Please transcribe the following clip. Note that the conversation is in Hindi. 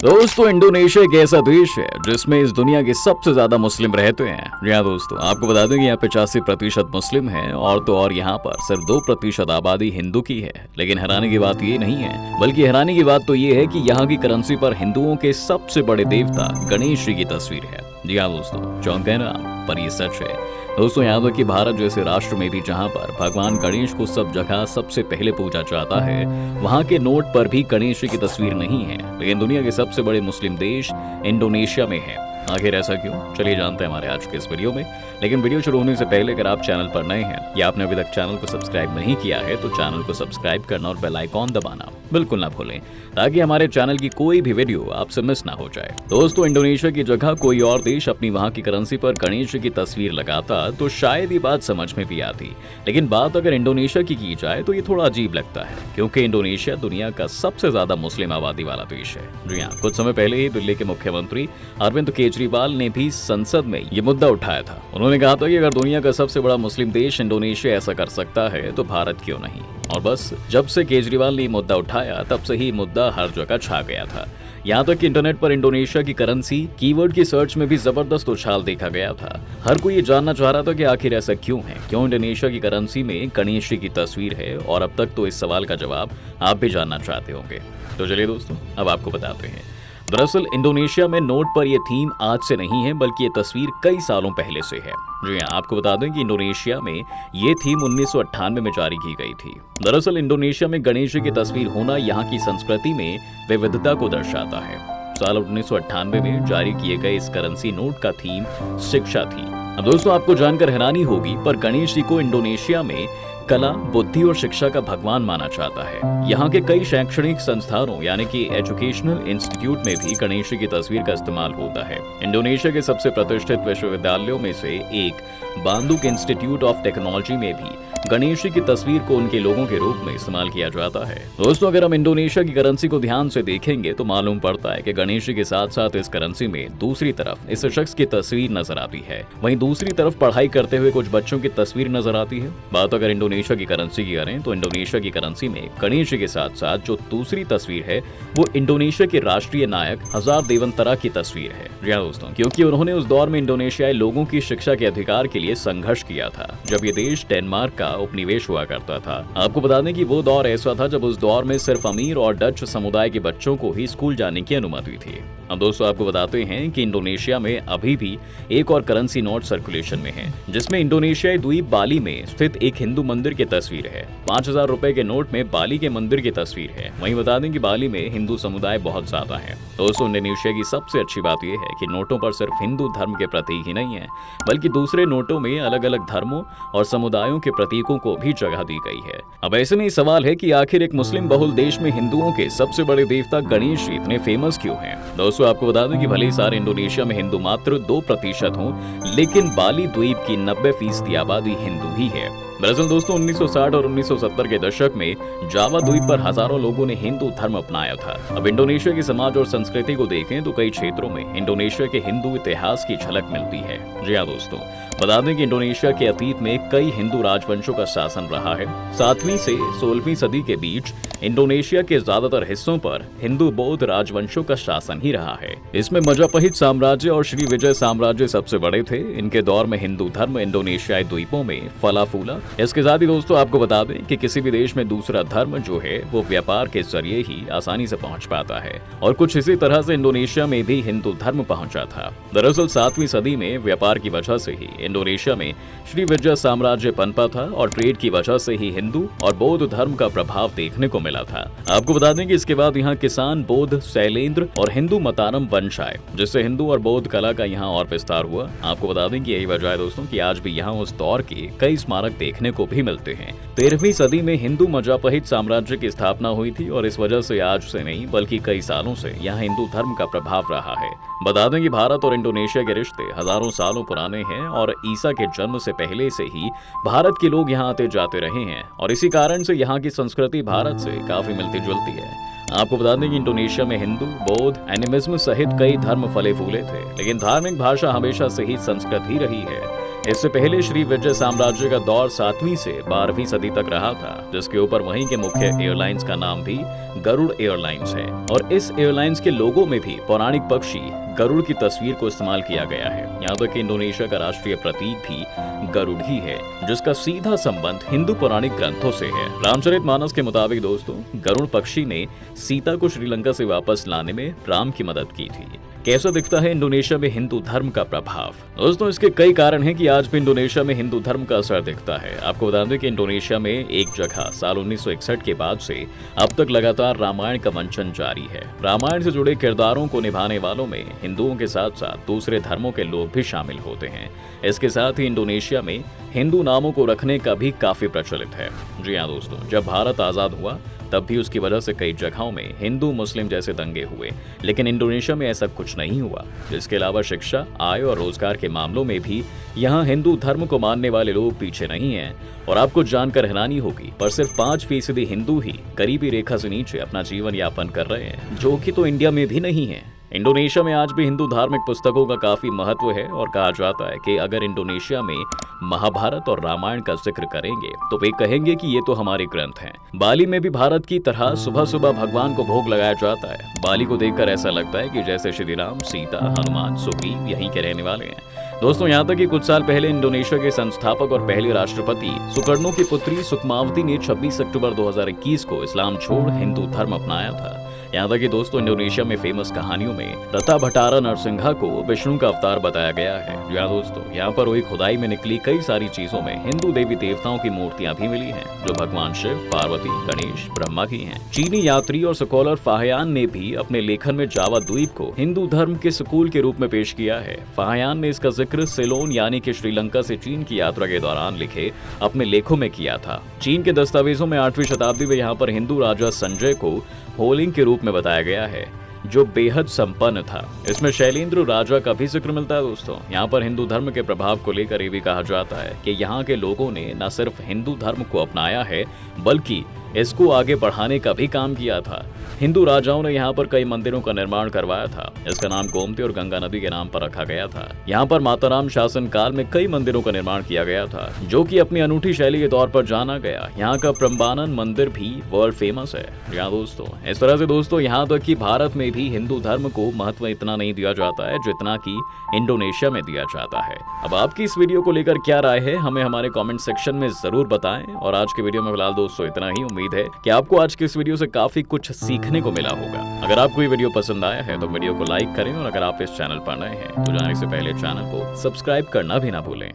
दोस्तों, इंडोनेशिया एक ऐसा देश है जिसमें इस दुनिया के सबसे ज्यादा मुस्लिम रहते हैं। जी हाँ दोस्तों, आपको बता दें कि यहाँ 85% मुस्लिम हैं और तो और यहाँ पर सिर्फ 2% आबादी हिंदू की है। लेकिन हैरानी की बात ये नहीं है, बल्कि हैरानी की बात तो ये है कि यहाँ की करेंसी पर हिंदुओं के सबसे बड़े देवता गणेश जी की तस्वीर है। जी हाँ दोस्तों, चौंके हैं ना आप, पर ये सच है। दोस्तों, यहाँ तक कि भारत जैसे राष्ट्र में भी जहाँ पर भगवान गणेश को सब जगह सबसे पहले पूजा जाता है, वहाँ के नोट पर भी गणेश जी की तस्वीर नहीं है। लेकिन दुनिया के सबसे बड़े मुस्लिम देश इंडोनेशिया में है। आखिर ऐसा क्यों, चलिए जानते हैं हमारे आज के इस वीडियो में। लेकिन वीडियो शुरू होने से पहले अगर आप चैनल पर नए हैं या आपने अभी तक चैनल को सब्सक्राइब नहीं किया है तो चैनल को सब्सक्राइब करना और बेल आइकॉन दबाना बिल्कुल ना भूलें, ताकि हमारे चैनल की कोई भी वीडियो आपसे मिस ना हो जाए। दोस्तों, इंडोनेशिया की जगह कोई और देश अपनी वहाँ की करेंसी पर गणेश जी की तस्वीर लगाता तो शायद ये बात समझ में भी आती। लेकिन बात अगर इंडोनेशिया की जाए तो ये थोड़ा अजीब लगता है, क्योंकि इंडोनेशिया दुनिया का सबसे ज्यादा मुस्लिम आबादी वाला देश है। जी हाँ, कुछ समय पहले ही दिल्ली के मुख्यमंत्री अरविंद केजरीवाल ने भी संसद में ये मुद्दा उठाया था। उन्होंने कहा था कि अगर दुनिया का सबसे बड़ा मुस्लिम देश इंडोनेशिया ऐसा कर सकता है तो भारत क्यों नहीं। और बस जब से केजरीवाल ने ये मुद्दा उठाया तब से ही मुद्दा हर जगह छा गया था। यहाँ तक कि इंटरनेट पर इंडोनेशिया की करेंसी कीवर्ड की सर्च में भी जबरदस्त उछाल देखा गया था। हर कोई ये जानना चाह रहा था कि आखिर ऐसा क्यों है, क्यों इंडोनेशिया की करेंसी में गणेश जी की तस्वीर है। और अब तक तो इस सवाल का जवाब आप भी जानना चाहते होंगे। तो चलिए दोस्तों, अब आपको बताते हैं। दरअसल इंडोनेशिया में नोट पर यह थीम आज से नहीं है, बल्कि ये तस्वीर कई सालों पहले से है। जी हाँ, आपको बता दें कि इंडोनेशिया में ये थीम 1998 में जारी की गई थी। दरअसल इंडोनेशिया में गणेश जी की तस्वीर होना यहाँ की संस्कृति में विविधता को दर्शाता है। साल 1998 में जारी किए गए इस करेंसी नोट का थीम शिक्षा थी। अब दोस्तों, आपको जानकर हैरानी होगी, पर गणेश जी को इंडोनेशिया में कला, बुद्धि और शिक्षा का भगवान माना जाता है। यहाँ के कई शैक्षणिक संस्थानों यानी कि एजुकेशनल इंस्टीट्यूट में भी गणेश जी की तस्वीर का इस्तेमाल होता है। इंडोनेशिया के सबसे प्रतिष्ठित विश्वविद्यालयों में से एक बांदुक इंस्टीट्यूट ऑफ टेक्नोलॉजी में भी गणेश जी की तस्वीर को उनके लोगों के रूप में इस्तेमाल किया जाता है। दोस्तों, अगर हम इंडोनेशिया की करेंसी को ध्यान से देखेंगे तो मालूम पड़ता है कि गणेश जी के साथ साथ इस करेंसी में दूसरी तरफ इस शख्स की तस्वीर नजर आती है। वहीं दूसरी तरफ पढ़ाई करते हुए कुछ बच्चों की तस्वीर नजर आती है। बात अगर इंडोनेशिया की करेंसी की करें तो इंडोनेशिया की करेंसी में गणेश जी के साथ साथ जो दूसरी तस्वीर है वो इंडोनेशिया के राष्ट्रीय नायक हजार देवंतरा की तस्वीर है। जी हाँ दोस्तों, क्योंकि उन्होंने उस दौर में इंडोनेशियाई लोगों की शिक्षा के अधिकार के लिए संघर्ष किया था जब ये देश डेनमार्क का उपनिवेश हुआ करता था। आपको बता दें कि वो दौर ऐसा था जब उस दौर में सिर्फ अमीर और डच समुदाय के बच्चों को ही स्कूल जाने की अनुमति थी। अब दोस्तों, आपको बताते हैं कि इंडोनेशिया में अभी भी एक और करेंसी नोट सर्कुलेशन में है, जिसमें इंडोनेशियाई द्वीप बाली में स्थित एक हिंदू मंदिर की तस्वीर है। 5000 रुपए के नोट में बाली के मंदिर की तस्वीर है। वहीं बता दें कि बाली में हिंदू समुदाय बहुत ज्यादा है। दोस्तों, इंडोनेशिया की सबसे अच्छी बात यह है कि नोटों पर सिर्फ हिंदू धर्म के प्रतीक ही नहीं है, बल्कि दूसरे नोटों में अलग अलग धर्मों और समुदायों के प्रतीकों को भी जगह दी गई है। अब ऐसे में सवाल है कि आखिर एक मुस्लिम बहुल देश में हिंदुओं के सबसे बड़े देवता गणेश जी इतने फेमस क्यों हैं? दोस्तों, आपको बता दें कि भले ही सारे इंडोनेशिया में हिंदू मात्र 2% हों, लेकिन बाली द्वीप की 90% आबादी हिंदू ही है। दरअसल दोस्तों, 1960 और 1970 के दशक में जावा द्वीप पर हजारों लोगों ने हिंदू धर्म अपनाया था। अब इंडोनेशिया की समाज और संस्कृति को देखें तो कई क्षेत्रों में इंडोनेशिया के हिंदू इतिहास की झलक मिलती है। जी हाँ दोस्तों, बता दें कि इंडोनेशिया के अतीत में कई हिंदू राजवंशों का शासन रहा है। 7वीं से 16वीं सदी के बीच इंडोनेशिया के ज्यादातर हिस्सों पर हिंदू बौद्ध राजवंशों का शासन ही रहा है। इसमें मजापहित साम्राज्य और श्री विजय साम्राज्य सबसे बड़े थे। इनके दौर में हिंदू धर्म इंडोनेशियाई द्वीपों में फला फूला। इसके साथ ही दोस्तों, आपको बता दें कि किसी भी देश में दूसरा धर्म जो है वो व्यापार के जरिए ही आसानी से पहुंच पाता है, और कुछ इसी तरह से इंडोनेशिया में भी हिंदू धर्म पहुंचा था। दरअसल 7वीं सदी में व्यापार की वजह से ही इंडोनेशिया में श्री विजय साम्राज्य पनपा था, और ट्रेड की वजह से ही हिंदू और बौद्ध धर्म का प्रभाव देखने को मिला था। आपको बता दें कि इसके बाद यहाँ किसान, बौद्ध, शैलेंद्र और हिंदू मतारम वंश आए, जिससे हिंदू और बौद्ध कला का यहाँ और विस्तार हुआ। आपको बता दें कि यही वजह है दोस्तों कि आज भी यहाँ उस दौर के कई स्मारक देखने को भी मिलते हैं। 13वीं सदी में हिंदू मजापहित साम्राज्य की स्थापना हुई थी, और इस वजह से आज से नहीं बल्कि कई सालों से यहाँ हिंदू धर्म का प्रभाव रहा है। बता दें कि भारत और इंडोनेशिया के रिश्ते हजारों सालों पुराने हैं, और ईसा के जन्म से पहले से ही भारत के लोग यहाँ आते जाते रहे हैं, और इसी कारण से यहाँ की संस्कृति भारत से काफी मिलती जुलती है। आपको बता दें कि इंडोनेशिया में हिंदू, बौद्ध, एनिमिज्म सहित कई धर्म फले फूले थे, लेकिन धार्मिक भाषा हमेशा से ही संस्कृत ही रही है। इससे पहले श्री विजय साम्राज्य का दौर 7वीं से 12वीं सदी तक रहा था, जिसके ऊपर वहीं के मुख्य एयरलाइंस का नाम भी गरुड़ एयरलाइंस है और इस एयरलाइंस के लोगो में भी पौराणिक पक्षी गरुड़ की तस्वीर को इस्तेमाल किया गया है। यहाँ तक कि इंडोनेशिया का राष्ट्रीय प्रतीक भी गरुड़ ही है, जिसका सीधा संबंध हिंदू पौराणिक ग्रंथों से है। रामचरितमानस के मुताबिक दोस्तों, गरुड़ पक्षी ने सीता को श्रीलंका से वापस लाने में राम की मदद की थी। कैसा दिखता है इंडोनेशिया में हिंदू धर्म का प्रभाव? दोस्तों, इसके कई कारण हैं कि आज भी इंडोनेशिया में हिंदू धर्म का असर दिखता है। आपको बता दें कि इंडोनेशिया में एक जगह साल 1961 के बाद से अब तक लगातार रामायण का मंचन जारी है। रामायण से जुड़े किरदारों को निभाने वालों में हिंदुओं के साथ साथ दूसरे धर्मों के लोग भी शामिल होते हैं। इसके साथ ही इंडोनेशिया में हिंदू नामों को रखने का भी काफी प्रचलित है। जी हाँ दोस्तों, जब भारत आजाद हुआ तब भी उसकी वजह से कई जगहों में हिंदू मुस्लिम जैसे दंगे हुए, लेकिन इंडोनेशिया में ऐसा कुछ नहीं हुआ। इसके अलावा शिक्षा, आय और रोजगार के मामलों में भी यहाँ हिंदू धर्म को मानने वाले लोग पीछे नहीं हैं। और आपको जानकर हैरानी होगी, पर सिर्फ 5% हिंदू ही गरीबी रेखा से नीचे अपना जीवन यापन कर रहे हैं, जो कि तो इंडिया में भी नहीं है। इंडोनेशिया में आज भी हिंदू धार्मिक पुस्तकों का काफी महत्व है और कहा जाता है कि अगर इंडोनेशिया में महाभारत और रामायण का जिक्र करेंगे तो वे कहेंगे कि ये तो हमारे ग्रंथ हैं। बाली में भी भारत की तरह सुबह सुबह भगवान को भोग लगाया जाता है। बाली को देखकर ऐसा लगता है कि जैसे श्री राम, सीता, हनुमान, सुग्रीव यहीं के रहने वाले हैं। दोस्तों, यहाँ तक कि कुछ साल पहले इंडोनेशिया के संस्थापक और पहले राष्ट्रपति सुकर्णो की पुत्री सुकमावती ने 26 अक्टूबर 2021 को इस्लाम छोड़ हिंदू धर्म अपनाया था। यहाँ तक कि दोस्तों, इंडोनेशिया में फेमस कहानियों में रता भटारा नरसिंहा को विष्णु का अवतार बताया गया है। जी हाँ दोस्तों, यहाँ पर हुई खुदाई में निकली कई सारी चीजों में हिंदू देवी देवताओं की मूर्तियां भी मिली हैं, जो भगवान शिव, पार्वती, गणेश, ब्रह्मा की हैं। चीनी यात्री और स्कॉलर फाहयान ने भी अपने लेखन में जावा द्वीप को हिंदू धर्म के स्कूल के रूप में पेश किया है। फाहयान ने इसका जिक्र सिलोन यानी कि श्रीलंका से चीन की यात्रा के दौरान लिखे अपने लेखों में किया था। चीन के दस्तावेजों में 8वीं शताब्दी में यहाँ पर हिंदू राजा संजय को होलिंग के रूप में बताया गया है, जो बेहद संपन्न था। इसमें शैलेंद्र राजा का भी जिक्र मिलता है। दोस्तों, यहाँ पर हिंदू धर्म के प्रभाव को लेकर ये भी कहा जाता है कि यहाँ के लोगों ने न सिर्फ हिंदू धर्म को अपनाया है, बल्कि इसको आगे बढ़ाने का भी काम किया था। हिंदू राजाओं ने यहाँ पर कई मंदिरों का निर्माण करवाया था। इसका नाम गोमती और गंगा नदी के नाम पर रखा गया था। यहाँ पर माताराम शासन काल में कई मंदिरों का निर्माण किया गया था, जो कि अपनी अनूठी शैली के तौर पर जाना गया। यहाँ का प्रम्बानन मंदिर भी वर्ल्ड फेमस है। यहाँ दोस्तों, इस तरह से दोस्तों, यहाँ तक कि भारत में भी हिंदू धर्म को महत्व इतना नहीं दिया जाता है जितना कि इंडोनेशिया में दिया जाता है। अब आपकी इस वीडियो को लेकर क्या राय है, हमें हमारे कमेंट सेक्शन में जरूर बताएं। और आज के वीडियो में फिलहाल दोस्तों इतना ही। उम्मीद है कि आपको आज के इस वीडियो से काफी कुछ सीखने को मिला होगा। अगर आपको ये वीडियो पसंद आया है तो वीडियो को लाइक करें और अगर आप इस चैनल पर नए हैं तो जाने से पहले चैनल को सब्सक्राइब करना भी ना भूलें।